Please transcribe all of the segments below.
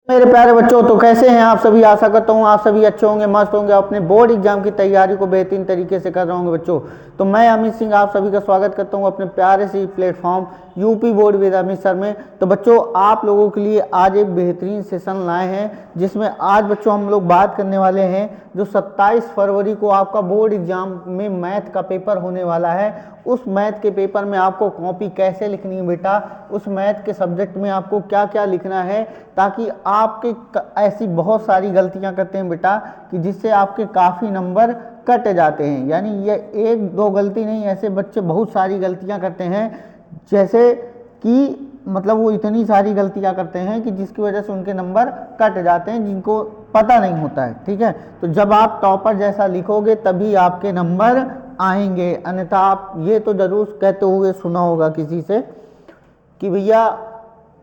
मेरे प्यारे बच्चों, तो कैसे हैं आप सभी। आशा करता हूँ आप सभी अच्छे होंगे, मस्त होंगे, अपने बोर्ड एग्जाम की तैयारी को बेहतरीन तरीके से कर रहे होंगे बच्चों। तो मैं अमित सिंह आप सभी का स्वागत करता हूँ अपने प्यारे से platform UP board with Amit sir में। तो बच्चों, आप लोगों के लिए आज एक बेहतरीन सेशन लाए हैं, जिसमें आज बच्चों हम लोग बात करने वाले हैं जो 27 फरवरी को आपका बोर्ड एग्जाम में मैथ का पेपर होने वाला है। उस मैथ के पेपर में आपको कॉपी कैसे लिखनी है बेटा, उस मैथ के सब्जेक्ट में आपको क्या क्या लिखना है, ताकि आपके ऐसी बहुत सारी गलतियां करते हैं बेटा कि जिससे आपके काफ़ी नंबर कट जाते हैं। यानी ये एक दो गलती नहीं, ऐसे बच्चे बहुत सारी गलतियां करते हैं, जैसे कि मतलब वो इतनी सारी गलतियां करते हैं कि जिसकी वजह से उनके नंबर कट जाते हैं, जिनको पता नहीं होता है। ठीक है, तो जब आप टॉपर जैसा लिखोगे तभी आपके नंबर आएंगे, अन्यथा आप ये तो जरूर कहते हुए सुना होगा किसी से कि भैया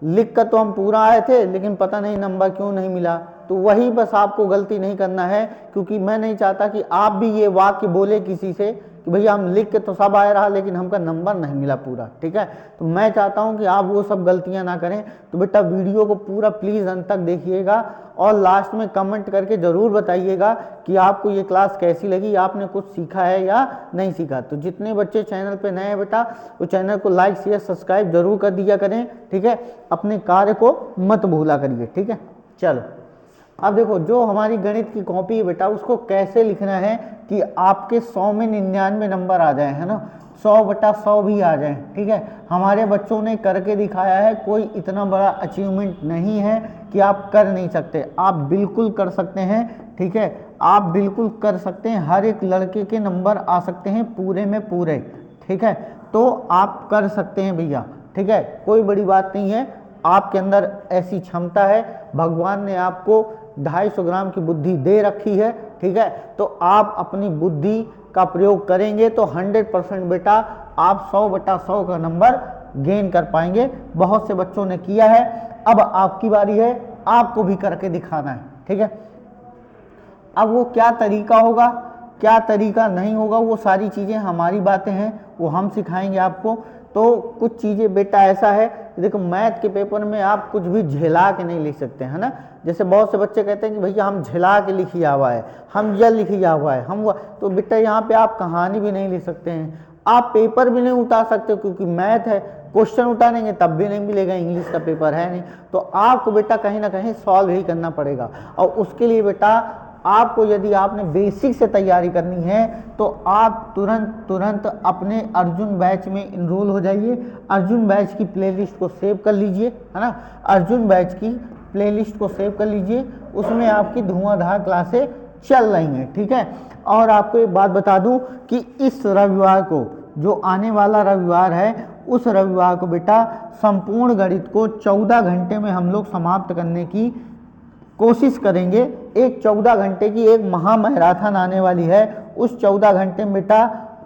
लिख कर तो हम पूरा आए थे लेकिन पता नहीं नंबर क्यों नहीं मिला। तो वही बस आपको गलती नहीं करना है, क्योंकि मैं नहीं चाहता कि आप भी ये वाक्य बोले किसी से कि भैया हम लिख के तो सब आया रहा लेकिन हमका नंबर नहीं मिला पूरा। ठीक है, तो मैं चाहता हूं कि आप वो सब गलतियां ना करें। तो बेटा वीडियो को पूरा प्लीज़ अंत तक देखिएगा और लास्ट में कमेंट करके ज़रूर बताइएगा कि आपको ये क्लास कैसी लगी, आपने कुछ सीखा है या नहीं सीखा। तो जितने बच्चे चैनल पे नए हैं बेटा, वो चैनल को लाइक शेयर सब्सक्राइब जरूर कर दिया करें। ठीक है, अपने कार्य को मत भूला करिए। ठीक है, चलो अब देखो, जो हमारी गणित की कॉपी है बेटा, उसको कैसे लिखना है कि आपके 100 में 99 नंबर आ जाए, है ना, 100/100 भी आ जाए। ठीक है, हमारे बच्चों ने करके दिखाया है, कोई इतना बड़ा अचीवमेंट नहीं है कि आप कर नहीं सकते, आप बिल्कुल कर सकते हैं। ठीक है, आप बिल्कुल कर सकते हैं, हर एक लड़के के नंबर आ सकते हैं पूरे में पूरे। ठीक है, तो आप कर सकते हैं भैया। ठीक है, कोई बड़ी बात नहीं है, आपके अंदर ऐसी क्षमता है, भगवान ने आपको 250 ग्राम की बुद्धि दे रखी है। ठीक है, तो आप अपनी बुद्धि का प्रयोग करेंगे तो 100% बेटा आप 100/100 का नंबर गेन कर पाएंगे। बहुत से बच्चों ने किया है, अब आपकी बारी है, आपको भी करके दिखाना है। ठीक है, अब वो क्या तरीका होगा, क्या तरीका नहीं होगा, वो सारी चीज़ें हमारी बातें हैं, वो हम सिखाएंगे आपको। तो कुछ चीज़ें बेटा ऐसा है, देखो मैथ के पेपर में आप कुछ भी झेला के नहीं लिख सकते, है ना। जैसे बहुत से बच्चे कहते हैं कि भैया हम झेला के लिखिया हुआ है, हम ये लिखिया हुआ है, हम तो बेटा यहाँ पे आप कहानी भी नहीं लिख सकते हैं, आप पेपर भी नहीं उतार सकते, क्योंकि मैथ है, क्वेश्चन उतारेंगे तब भी नहीं मिलेगा, इंग्लिश का पेपर है नहीं। तो आपको बेटा कहीं ना कहीं सॉल्व ही करना पड़ेगा, और उसके लिए बेटा आपको, यदि आपने बेसिक से तैयारी करनी है तो आप तुरंत अपने अर्जुन बैच में इनरोल हो जाइए। अर्जुन बैच की प्लेलिस्ट को सेव कर लीजिए, है ना, अर्जुन बैच की प्लेलिस्ट को सेव कर लीजिए, उसमें आपकी धुआंधार क्लासें चल रही हैं। ठीक है, और आपको एक बात बता दूं कि इस रविवार को, जो आने वाला रविवार है, उस रविवार को बेटा संपूर्ण गणित को 14 घंटे में हम लोग समाप्त करने की कोशिश करेंगे। एक 14 घंटे की एक महामैराथन आने वाली है, उस 14 घंटे में बेटा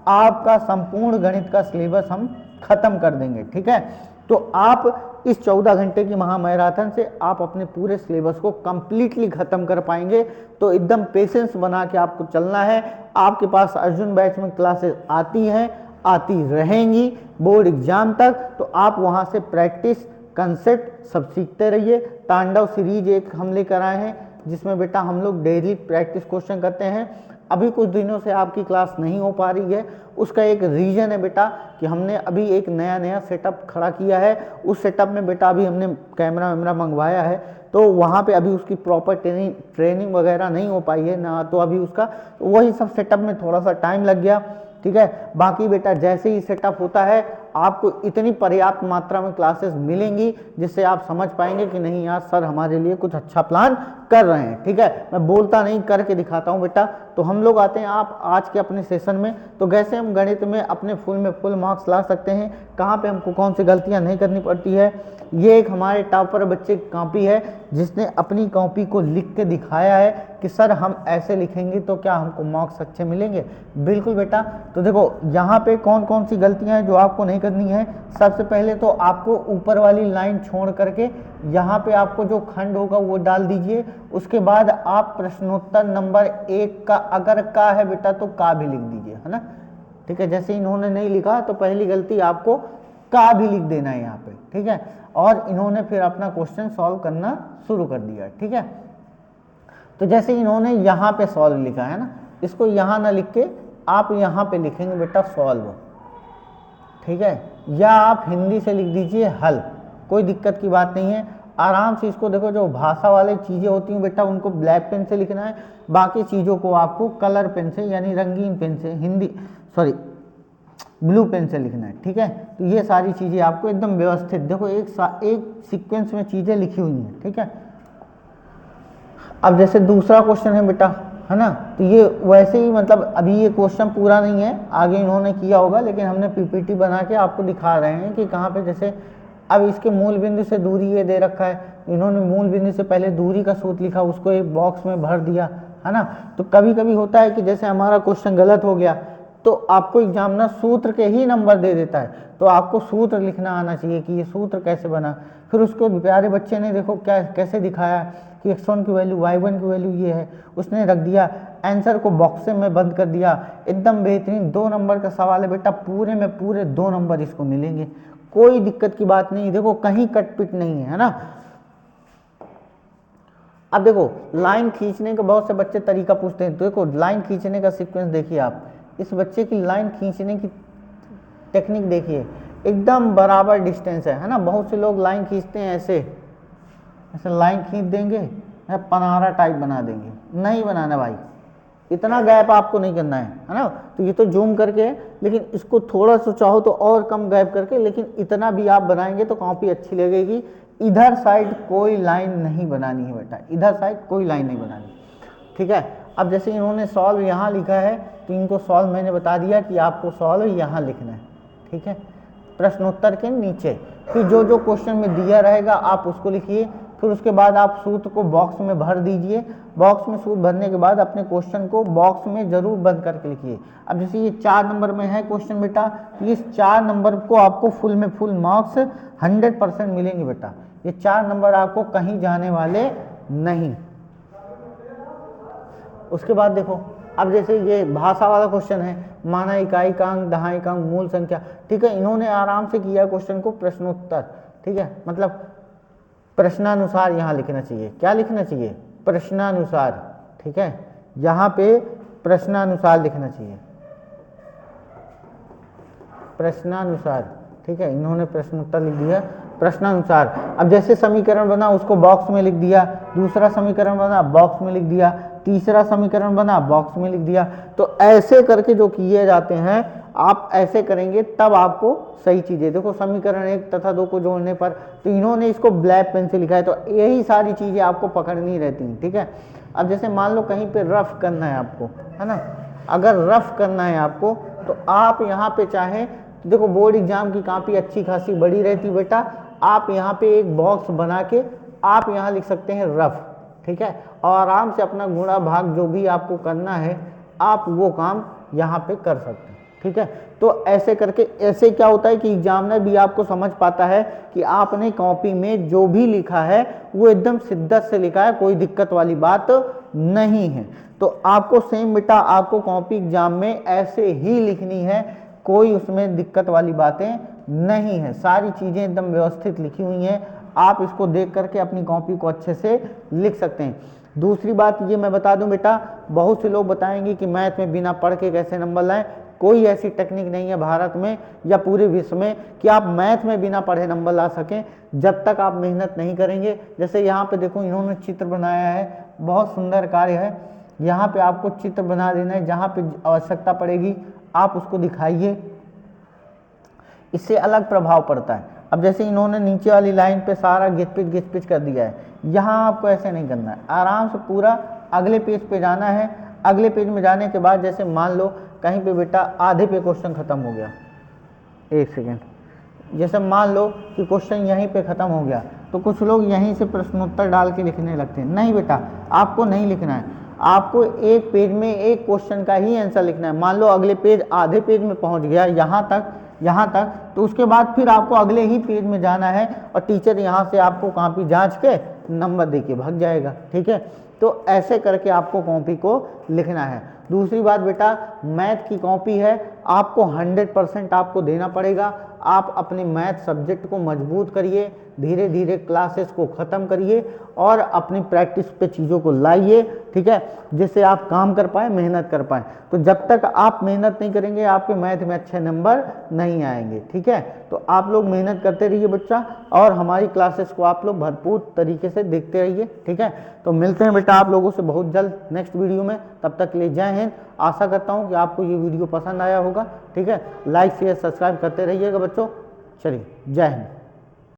आपका संपूर्ण गणित का सिलेबस हम खत्म कर देंगे। ठीक है, तो आप इस 14 घंटे की महामैराथन से आप अपने पूरे सिलेबस को कंप्लीटली खत्म कर पाएंगे। तो एकदम पेशेंस बना के आपको चलना है। आपके पास अर्जुन बैच में क्लासेस आती हैं, आती रहेंगी बोर्ड एग्जाम तक, तो आप वहाँ से प्रैक्टिस कंसेप्ट सब सीखते रहिए। तांडव सीरीज एक हम लेकर आए हैं, जिसमें बेटा हम लोग डेली प्रैक्टिस क्वेश्चन करते हैं। अभी कुछ दिनों से आपकी क्लास नहीं हो पा रही है, उसका एक रीज़न है बेटा कि हमने अभी एक नया सेटअप खड़ा किया है। उस सेटअप में बेटा अभी हमने कैमरा वैमरा मंगवाया है, तो वहाँ पे अभी उसकी प्रॉपर ट्रेनिंग वगैरह नहीं हो पाई है ना, तो अभी उसका वही सब सेटअप में थोड़ा सा टाइम लग गया। ठीक है, बाकी बेटा जैसे ही सेटअप होता है आपको इतनी पर्याप्त मात्रा में क्लासेस मिलेंगी जिससे आप समझ पाएंगे कि नहीं यार, सर हमारे लिए कुछ अच्छा प्लान कर रहे हैं। ठीक है, मैं बोलता नहीं करके दिखाता हूँ बेटा। तो हम लोग आते हैं आप आज के अपने सेशन में। तो कैसे हम गणित में अपने फुल मार्क्स ला सकते हैं, कहाँ पे हमको कौन सी गलतियाँ नहीं करनी पड़ती है, ये एक हमारे टॉपर बच्चे की कॉपी है, जिसने अपनी कॉपी को लिख के दिखाया है कि सर हम ऐसे लिखेंगे तो क्या हमको मार्क्स अच्छे मिलेंगे। बिल्कुल बेटा, तो देखो यहाँ पे कौन कौन सी गलतियाँ हैं जो आपको नहीं करनी है। सबसे पहले तो आपको ऊपर वाली लाइन छोड़ करके यहाँ पे आपको जो खंड होगा वो डाल दीजिए। उसके बाद आप प्रश्नोत्तर नंबर 1 का अगर का है बेटा तो का भी लिख दीजिए, है ना। ठीक है, जैसे इन्होंने नहीं लिखा तो पहली गलती आपको का भी लिख देना है यहाँ पे। ठीक है, और इन्होंने फिर अपना क्वेश्चन सॉल्व करना शुरू कर दिया, ठीक है। तो जैसे इन्होंने यहाँ पे सॉल्व लिखा है ना, इसको यहाँ ना लिख के आप यहाँ पे लिखेंगे बेटा सॉल्व, ठीक है, या आप हिंदी से लिख दीजिए हल, कोई दिक्कत की बात नहीं है। आराम से इसको देखो, जो भाषा वाली चीज़ें होती हैं बेटा उनको ब्लैक पेन से लिखना है, बाकी चीज़ों को आपको कलर पेन से यानी रंगीन पेन से, ब्लू पेन से लिखना है, ठीक है। तो ये सारी चीज़ें आपको एकदम व्यवस्थित देखो एक सीक्वेंस में चीज़ें लिखी हुई हैं, ठीक है। अब जैसे दूसरा क्वेश्चन है बेटा, है ना, तो ये वैसे ही मतलब अभी ये क्वेश्चन पूरा नहीं है, आगे इन्होंने किया होगा, लेकिन हमने पीपीटी बना के आपको दिखा रहे हैं कि कहाँ पे। जैसे अब इसके मूल बिंदु से दूरी ये दे रखा है, इन्होंने मूल बिंदु से पहले दूरी का सूत्र लिखा, उसको एक बॉक्स में भर दिया, है ना। तो कभी कभी होता है कि जैसे हमारा क्वेश्चन गलत हो गया तो आपको एग्जामिनर सूत्र के ही नंबर दे देता है, तो आपको सूत्र लिखना आना चाहिए कि ये सूत्र कैसे बना। फिर उसको प्यारे बच्चे ने देखो क्या कैसे दिखाया कि x1 की वैल्यू y1 की वैल्यू ये है, उसने रख दिया, आंसर को बॉक्स में बंद कर दिया, एकदम बेहतरीन। 2 नंबर का सवाल है बेटा, पूरे में पूरे 2 नंबर इसको मिलेंगे, कोई दिक्कत की बात नहीं, देखो कहीं कटपिट नहीं है ना। अब देखो लाइन खींचने का बहुत से बच्चे तरीका पूछते हैं, तो देखो लाइन खींचने का सीक्वेंस देखिए आप, इस बच्चे की लाइन खींचने की टेक्निक देखिए, एकदम बराबर डिस्टेंस है ना। बहुत से लोग लाइन खींचते हैं ऐसे लाइन खींच देंगे, पनारा टाइप बना देंगे, नहीं बनाना भाई, इतना गैप आपको नहीं करना है ना। तो ये तो जूम करके, लेकिन इसको थोड़ा सा चाहो तो और कम गैप करके, लेकिन इतना भी आप बनाएंगे तो कॉपी अच्छी लगेगी। इधर साइड कोई लाइन नहीं बनानी है बेटा, इधर साइड कोई लाइन नहीं बनानी, ठीक है। अब जैसे इन्होंने सॉल्व यहाँ लिखा है, तो इनको सॉल्व मैंने बता दिया कि आपको सॉल्व यहाँ लिखना है, ठीक है, प्रश्नोत्तर के नीचे। फिर जो जो क्वेश्चन में दिया रहेगा आप उसको लिखिए, फिर उसके बाद आप सूत्र को बॉक्स में भर दीजिए। बॉक्स में सूत्र भरने के बाद अपने क्वेश्चन को बॉक्स में जरूर बंद करके लिखिए। अब जैसे ये 4 नंबर में है क्वेश्चन बेटा, तो इस 4 नंबर को आपको फुल में फुल मार्क्स 100% मिलेंगे बेटा, ये 4 नंबर आपको कहीं जाने वाले नहीं। उसके बाद देखो, अब जैसे ये भाषा वाला क्वेश्चन है, माना इकाई का अंक, दहाई का अंक, मूल संख्या, ठीक है, इन्होंने आराम से किया क्वेश्चन को प्रश्नोत्तर, ठीक है, मतलब प्रश्नानुसार यहाँ लिखना चाहिए। क्या लिखना चाहिए? प्रश्नानुसार, ठीक है, यहाँ पे प्रश्नानुसार लिखना चाहिए, प्रश्नानुसार, ठीक है, इन्होंने प्रश्नोत्तर लिख दिया प्रश्नानुसार। अब जैसे समीकरण बना उसको बॉक्स में लिख दिया, दूसरा समीकरण बना बॉक्स में लिख दिया, तीसरा समीकरण बना बॉक्स में लिख दिया। तो ऐसे करके जो किए जाते हैं, आप ऐसे करेंगे तब आपको सही चीजें। देखो समीकरण 1 तथा 2 को जोड़ने पर, तो इन्होंने इसको ब्लैक पेन से लिखा है, तो यही सारी चीजें आपको पकड़नी रहती हैं, ठीक है। अब जैसे मान लो कहीं पे रफ करना है आपको, है ना, अगर रफ करना है आपको तो आप यहाँ पे चाहे, देखो बोर्ड एग्जाम की कॉपी अच्छी खासी बड़ी रहती बेटा, आप यहाँ पे एक बॉक्स बना के आप यहाँ लिख सकते हैं रफ, ठीक है, और आराम से अपना गुणा भाग जो भी आपको करना है आप वो काम यहाँ पे कर सकते हैं, ठीक है। तो ऐसे करके, ऐसे क्या होता है कि एग्जामिनर भी आपको समझ पाता है कि आपने कॉपी में जो भी लिखा है वो एकदम शिद्दत से लिखा है, कोई दिक्कत वाली बात नहीं है। तो आपको सेम बेटा, आपको कॉपी एग्जाम में ऐसे ही लिखनी है, कोई उसमें दिक्कत वाली बातें नहीं है, सारी चीजें एकदम व्यवस्थित लिखी हुई हैं। आप इसको देख करके अपनी कॉपी को अच्छे से लिख सकते हैं। दूसरी बात ये मैं बता दूं बेटा, बहुत से लोग बताएंगे कि मैथ में बिना पढ़ के कैसे नंबर लाएं। कोई ऐसी टेक्निक नहीं है भारत में या पूरे विश्व में कि आप मैथ में बिना पढ़े नंबर ला सकें, जब तक आप मेहनत नहीं करेंगे। जैसे यहाँ पे देखो इन्होंने चित्र बनाया है, बहुत सुंदर कार्य है। यहाँ पे आपको चित्र बना देना है, जहाँ पे आवश्यकता पड़ेगी आप उसको दिखाइए, इससे अलग प्रभाव पड़ता है। अब जैसे इन्होंने नीचे वाली लाइन पे सारा घिच-पिच कर दिया है, यहाँ आपको ऐसे नहीं करना है, आराम से पूरा अगले पेज पे जाना है। अगले पेज में जाने के बाद जैसे मान लो कहीं पे बेटा आधे पे क्वेश्चन खत्म हो गया, एक सेकेंड, जैसे मान लो कि क्वेश्चन यहीं पे खत्म हो गया, तो कुछ लोग यहीं से प्रश्नोत्तर डाल के लिखने लगते हैं। नहीं बेटा, आपको नहीं लिखना है, आपको एक पेज में एक क्वेश्चन का ही आंसर लिखना है। मान लो अगले पेज आधे पेज में पहुंच गया, यहाँ तक, तो उसके बाद फिर आपको अगले ही पेज में जाना है और टीचर यहाँ से आपको कॉपी जांच के नंबर दे के भाग जाएगा, ठीक है। तो ऐसे करके आपको कॉपी को लिखना है। दूसरी बात बेटा, मैथ की कॉपी है, आपको 100% आपको देना पड़ेगा। आप अपने मैथ सब्जेक्ट को मजबूत करिए, धीरे धीरे क्लासेस को ख़त्म करिए और अपनी प्रैक्टिस पे चीज़ों को लाइए, ठीक है, जिससे आप काम कर पाए, मेहनत कर पाए। तो जब तक आप मेहनत नहीं करेंगे आपके मैथ में अच्छे नंबर नहीं आएंगे, ठीक है। तो आप लोग मेहनत करते रहिए बच्चा, और हमारी क्लासेस को आप लोग भरपूर तरीके से देखते रहिए, ठीक है। तो मिलते हैं बेटा आप लोगों से बहुत जल्द नेक्स्ट वीडियो में। तब तक के लिए जय हिंद। आशा करता हूँ कि आपको ये वीडियो पसंद आया होगा, ठीक है। लाइक शेयर सब्सक्राइब करते रहिएगा बच्चों। चलिए, जय हिंद।